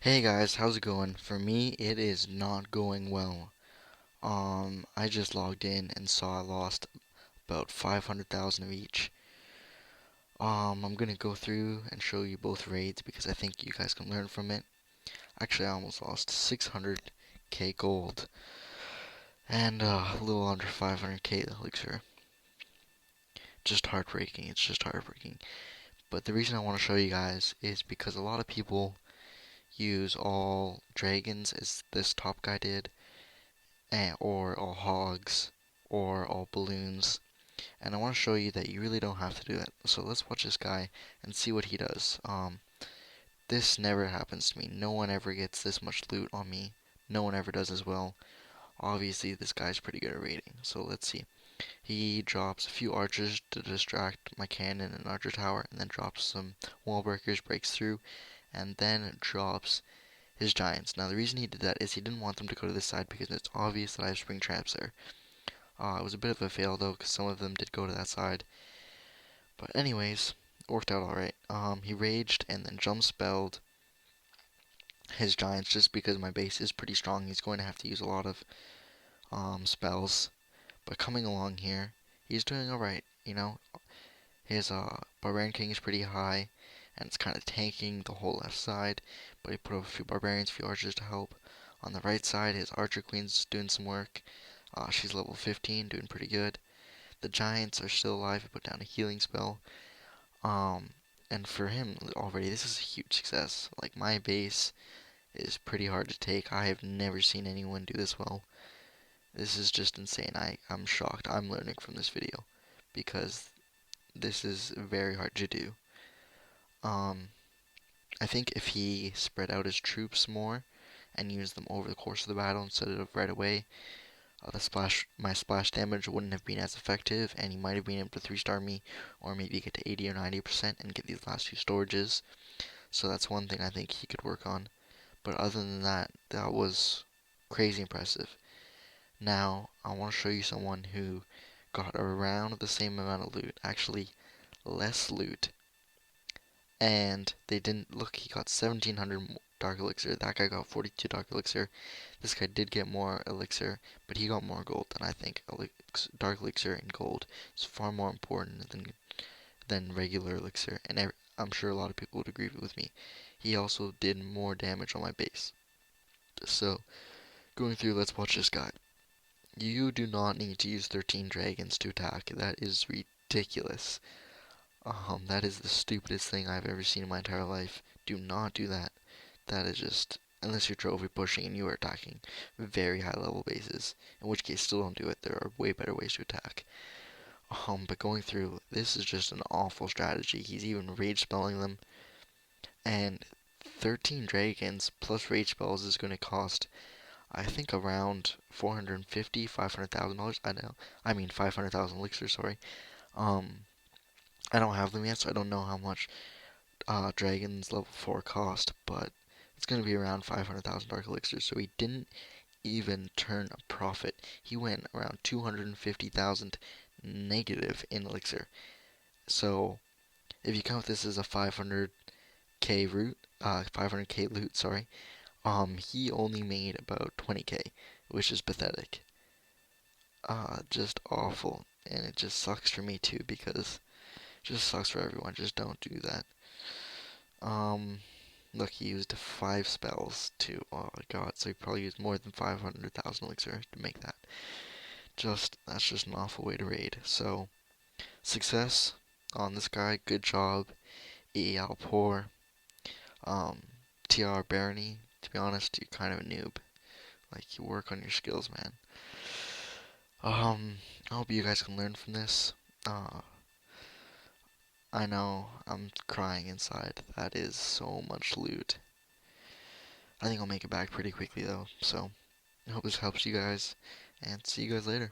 Hey guys, how's it going? For me, it is not going well. I just logged in and saw I lost about 500,000 of each. I'm gonna go through and show you both raids because I think you guys can learn from it. Actually, I almost lost 600k gold and a little under 500k elixir. Just heartbreaking. It's just heartbreaking. But the reason I want to show you guys is because a lot of people use all dragons as this top guy did, or all hogs, or all balloons. And I want to show you that you really don't have to do that. So let's watch this guy and see what he does. This never happens to me. No one ever gets this much loot on me. No one ever does as well. Obviously, this guy's pretty good at raiding. So let's see. He drops a few archers to distract my cannon and archer tower, and then drops some wall breakers, breaks through, and then drops his giants. Now, the reason he did that is he didn't want them to go to this side because it's obvious that I have spring traps there. It was a bit of a fail though, because some of them did go to that side. But anyways, it worked out alright. He raged and then jump spelled his giants just because my base is pretty strong. He's going to have to use a lot of spells. But coming along here, he's doing alright. His Barbarian King is pretty high, and it's kind of tanking the whole left side. But he put up a few barbarians, a few archers to help. On the right side, his archer queen's doing some work. She's level 15, doing pretty good. The giants are still alive. He put down a healing spell. Um, and for him already, this is a huge success. Like, my base is pretty hard to take. I have never seen anyone do this well. This is just insane. I'm shocked. I'm learning from this video because this is very hard to do. Um, I think if he spread out his troops more and used them over the course of the battle instead of right away, my splash damage wouldn't have been as effective, and he might have been able to 3-star me, or maybe get to 80 or 90% and get these last two storages. So that's one thing I think he could work on. But other than that, that was crazy impressive. Now, I want to show you someone who got around the same amount of loot, actually less loot, and they didn't look. He got 1700 dark elixir. That guy got 42 dark elixir. This guy did get more elixir, but he got more gold than I think. Dark elixir and gold is far more important than regular elixir, and I'm sure a lot of people would agree with me. He also did more damage on my base. So, going through, let's watch this guy. You do not need to use 13 dragons to attack. That is ridiculous. That is the stupidest thing I've ever seen in my entire life. Do not do that. That is just, unless you're trophy pushing and you are attacking very high level bases, in which case still don't do it. There are way better ways to attack. But going through, this is just an awful strategy. He's even rage spelling them, and 13 dragons plus rage spells is going to cost, I think, around 450, $500,000. I know, I mean 500,000 elixir. Sorry. Um, I don't have them yet, so I don't know how much dragons level 4 cost, but it's going to be around 500,000 dark elixirs. So he didn't even turn a profit. He went around 250,000 negative in elixir. So if you count this as a 500k root, 500k loot, sorry, he only made about 20k, which is pathetic. Just awful, and it just sucks for me too because it just sucks for everyone. Just don't do that. Um, Look, he used 5 spells to, oh my god, so he probably used more than 500,000 elixir to make that. That's just an awful way to raid. So, success on this guy, good job. EAL poor. Um, TR Barony, to be honest, you're kind of a noob. Like, you work on your skills, man. I hope you guys can learn from this. Uh, I know I'm crying inside. That is so much loot. I think I'll make it back pretty quickly though, so I hope this helps you guys, and see you guys later.